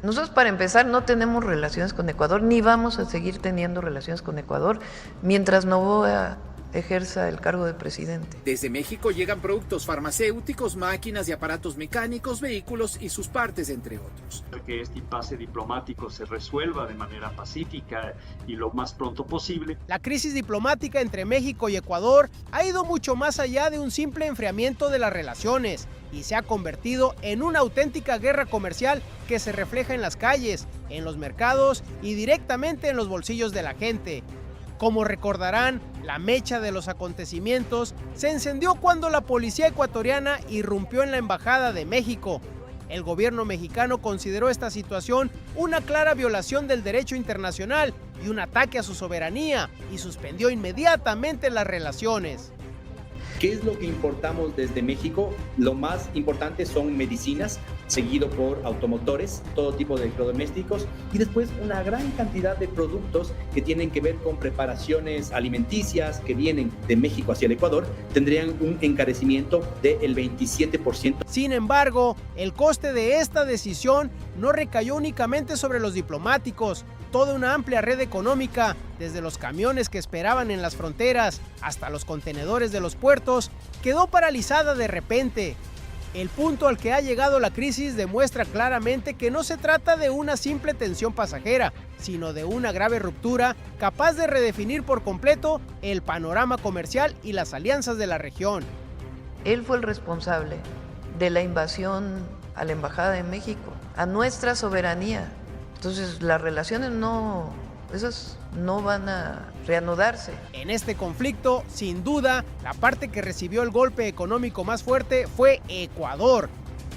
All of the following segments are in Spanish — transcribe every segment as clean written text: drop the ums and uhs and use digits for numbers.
Nosotros, para empezar, no tenemos relaciones con Ecuador, ni vamos a seguir teniendo relaciones con Ecuador mientras Noboa ejerza el cargo de presidente. Desde México llegan productos farmacéuticos, máquinas y aparatos mecánicos, vehículos y sus partes, entre otros. Que este impasse diplomático se resuelva de manera pacífica y lo más pronto posible. La crisis diplomática entre México y Ecuador ha ido mucho más allá de un simple enfriamiento de las relaciones y se ha convertido en una auténtica guerra comercial que se refleja en las calles, en los mercados y directamente en los bolsillos de la gente. Como recordarán, la mecha de los acontecimientos se encendió cuando la policía ecuatoriana irrumpió en la Embajada de México. El gobierno mexicano consideró esta situación una clara violación del derecho internacional y un ataque a su soberanía y suspendió inmediatamente las relaciones. ¿Qué es lo que importamos desde México? Lo más importante son medicinas, seguido por automotores, todo tipo de electrodomésticos y después una gran cantidad de productos que tienen que ver con preparaciones alimenticias que vienen de México hacia el Ecuador, tendrían un encarecimiento del 27%. Sin embargo, el coste de esta decisión no recayó únicamente sobre los diplomáticos. Toda una amplia red económica, desde los camiones que esperaban en las fronteras hasta los contenedores de los puertos, quedó paralizada de repente. El punto al que ha llegado la crisis demuestra claramente que no se trata de una simple tensión pasajera, sino de una grave ruptura capaz de redefinir por completo el panorama comercial y las alianzas de la región. Él fue el responsable de la invasión a la Embajada de México, a nuestra soberanía. Entonces las relaciones no van a reanudarse. En este conflicto, sin duda, la parte que recibió el golpe económico más fuerte fue Ecuador.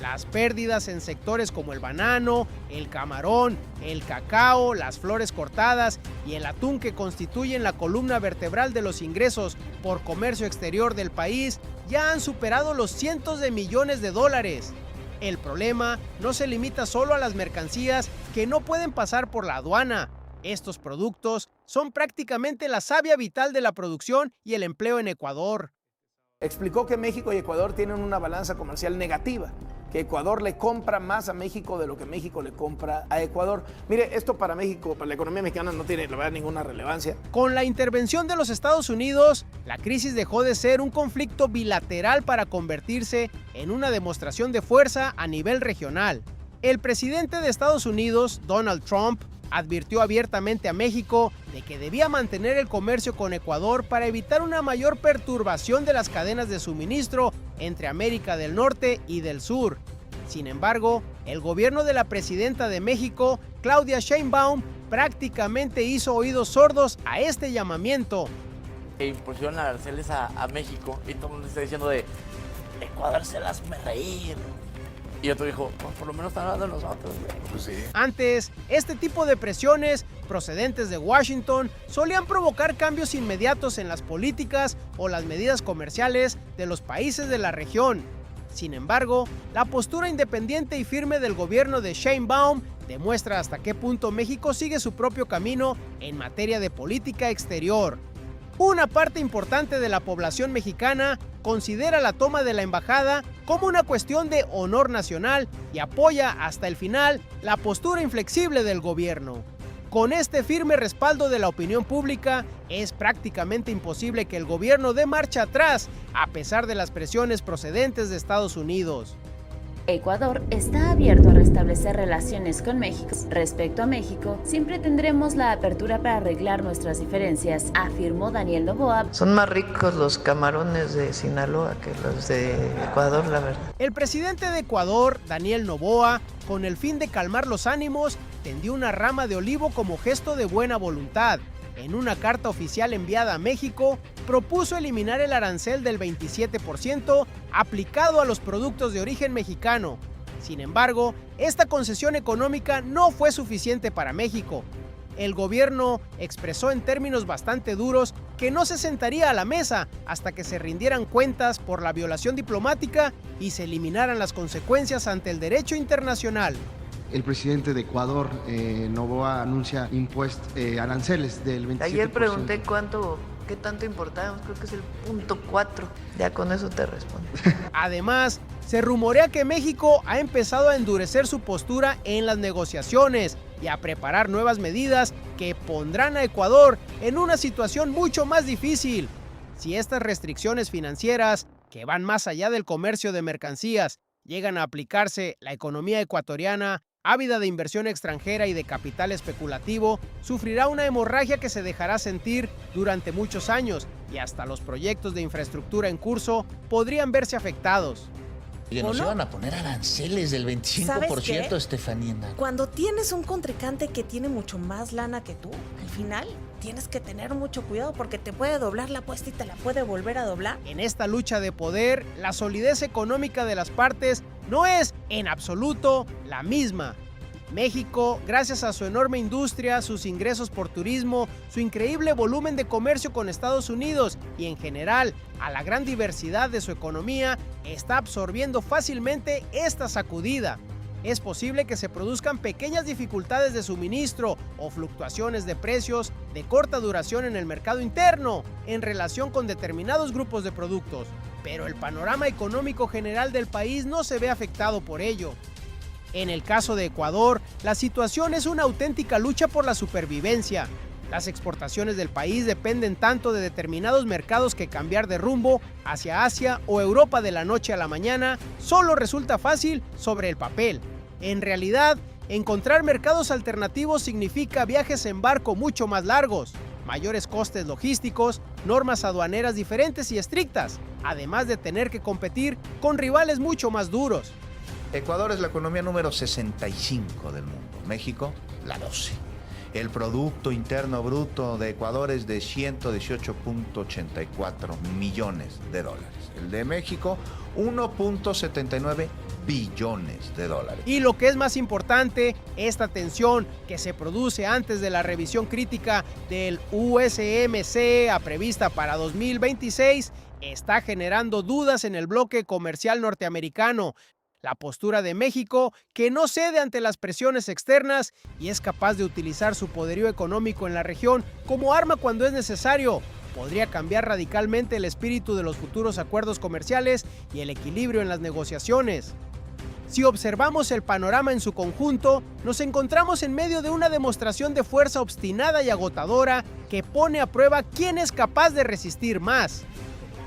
Las pérdidas en sectores como el banano, el camarón, el cacao, las flores cortadas y el atún, que constituyen la columna vertebral de los ingresos por comercio exterior del país, ya han superado los cientos de millones de dólares. El problema no se limita solo a las mercancías que no pueden pasar por la aduana. Estos productos son prácticamente la savia vital de la producción y el empleo en Ecuador. Explicó que México y Ecuador tienen una balanza comercial negativa, que Ecuador le compra más a México de lo que México le compra a Ecuador. Mire, esto para México, para la economía mexicana, no tiene, la verdad, ninguna relevancia. Con la intervención de los Estados Unidos, la crisis dejó de ser un conflicto bilateral para convertirse en una demostración de fuerza a nivel regional. El presidente de Estados Unidos, Donald Trump, advirtió abiertamente a México de que debía mantener el comercio con Ecuador para evitar una mayor perturbación de las cadenas de suministro entre América del Norte y del Sur. Sin embargo, el gobierno de la presidenta de México, Claudia Sheinbaum, prácticamente hizo oídos sordos a este llamamiento. Impusieron aranceles a México y todo el mundo está diciendo de Ecuador se las me reír. Y otro dijo, pues por lo menos están hablando de nosotros. Pues sí. Antes, este tipo de presiones procedentes de Washington solían provocar cambios inmediatos en las políticas o las medidas comerciales de los países de la región. Sin embargo, la postura independiente y firme del gobierno de Sheinbaum demuestra hasta qué punto México sigue su propio camino en materia de política exterior. Una parte importante de la población mexicana considera la toma de la embajada como una cuestión de honor nacional y apoya hasta el final la postura inflexible del gobierno. Con este firme respaldo de la opinión pública, es prácticamente imposible que el gobierno dé marcha atrás, a pesar de las presiones procedentes de Estados Unidos. Ecuador está abierto a restablecer relaciones con México. Respecto a México, siempre tendremos la apertura para arreglar nuestras diferencias, afirmó Daniel Noboa. Son más ricos los camarones de Sinaloa que los de Ecuador, la verdad. El presidente de Ecuador, Daniel Noboa, con el fin de calmar los ánimos, tendió una rama de olivo como gesto de buena voluntad. En una carta oficial enviada a México, propuso eliminar el arancel del 27% aplicado a los productos de origen mexicano. Sin embargo, esta concesión económica no fue suficiente para México. El gobierno expresó en términos bastante duros que no se sentaría a la mesa hasta que se rindieran cuentas por la violación diplomática y se eliminaran las consecuencias ante el derecho internacional. El presidente de Ecuador, Noboa, anuncia aranceles del 27%. Ayer pregunté cuánto ¿qué tanto importamos? Creo que es el punto 4. Ya con eso te respondo. Además, se rumorea que México ha empezado a endurecer su postura en las negociaciones y a preparar nuevas medidas que pondrán a Ecuador en una situación mucho más difícil. Si estas restricciones financieras, que van más allá del comercio de mercancías, llegan a aplicarse, la economía ecuatoriana, ávida de inversión extranjera y de capital especulativo, sufrirá una hemorragia que se dejará sentir durante muchos años y hasta los proyectos de infraestructura en curso podrían verse afectados. Oye, nos iban a poner aranceles del 25%, Estefanía. Cuando tienes un contrincante que tiene mucho más lana que tú, al final tienes que tener mucho cuidado porque te puede doblar la apuesta y te la puede volver a doblar. En esta lucha de poder, la solidez económica de las partes no es, en absoluto, la misma. México, gracias a su enorme industria, sus ingresos por turismo, su increíble volumen de comercio con Estados Unidos y en general a la gran diversidad de su economía, está absorbiendo fácilmente esta sacudida. Es posible que se produzcan pequeñas dificultades de suministro o fluctuaciones de precios de corta duración en el mercado interno en relación con determinados grupos de productos, pero el panorama económico general del país no se ve afectado por ello. En el caso de Ecuador, la situación es una auténtica lucha por la supervivencia. Las exportaciones del país dependen tanto de determinados mercados que cambiar de rumbo hacia Asia o Europa de la noche a la mañana solo resulta fácil sobre el papel. En realidad, encontrar mercados alternativos significa viajes en barco mucho más largos, mayores costes logísticos, normas aduaneras diferentes y estrictas, además de tener que competir con rivales mucho más duros. Ecuador es la economía número 65 del mundo, México la 12. El Producto Interno Bruto de Ecuador es de 118.84 millones de dólares. El de México, 1.79 billones de dólares. Y lo que es más importante, esta tensión que se produce antes de la revisión crítica del USMCA prevista para 2026 está generando dudas en el bloque comercial norteamericano. La postura de México, que no cede ante las presiones externas y es capaz de utilizar su poderío económico en la región como arma cuando es necesario, podría cambiar radicalmente el espíritu de los futuros acuerdos comerciales y el equilibrio en las negociaciones. Si observamos el panorama en su conjunto, nos encontramos en medio de una demostración de fuerza obstinada y agotadora que pone a prueba quién es capaz de resistir más.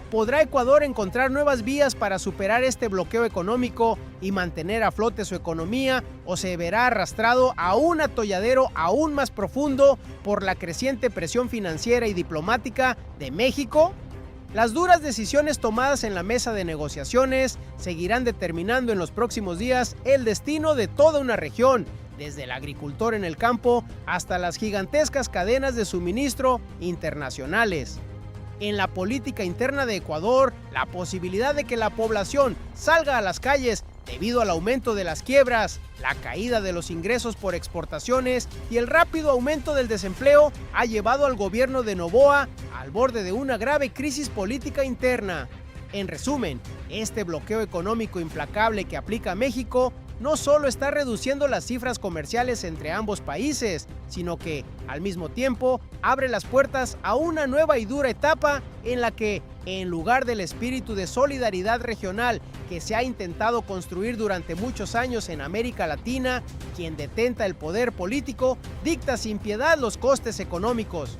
¿Podrá Ecuador encontrar nuevas vías para superar este bloqueo económico y mantener a flote su economía o se verá arrastrado a un atolladero aún más profundo por la creciente presión financiera y diplomática de México? Las duras decisiones tomadas en la mesa de negociaciones seguirán determinando en los próximos días el destino de toda una región, desde el agricultor en el campo hasta las gigantescas cadenas de suministro internacionales. En la política interna de Ecuador, la posibilidad de que la población salga a las calles debido al aumento de las quiebras, la caída de los ingresos por exportaciones y el rápido aumento del desempleo ha llevado al gobierno de Noboa al borde de una grave crisis política interna. En resumen, este bloqueo económico implacable que aplica México no solo está reduciendo las cifras comerciales entre ambos países, sino que, al mismo tiempo, abre las puertas a una nueva y dura etapa en la que, en lugar del espíritu de solidaridad regional que se ha intentado construir durante muchos años en América Latina, quien detenta el poder político dicta sin piedad los costes económicos.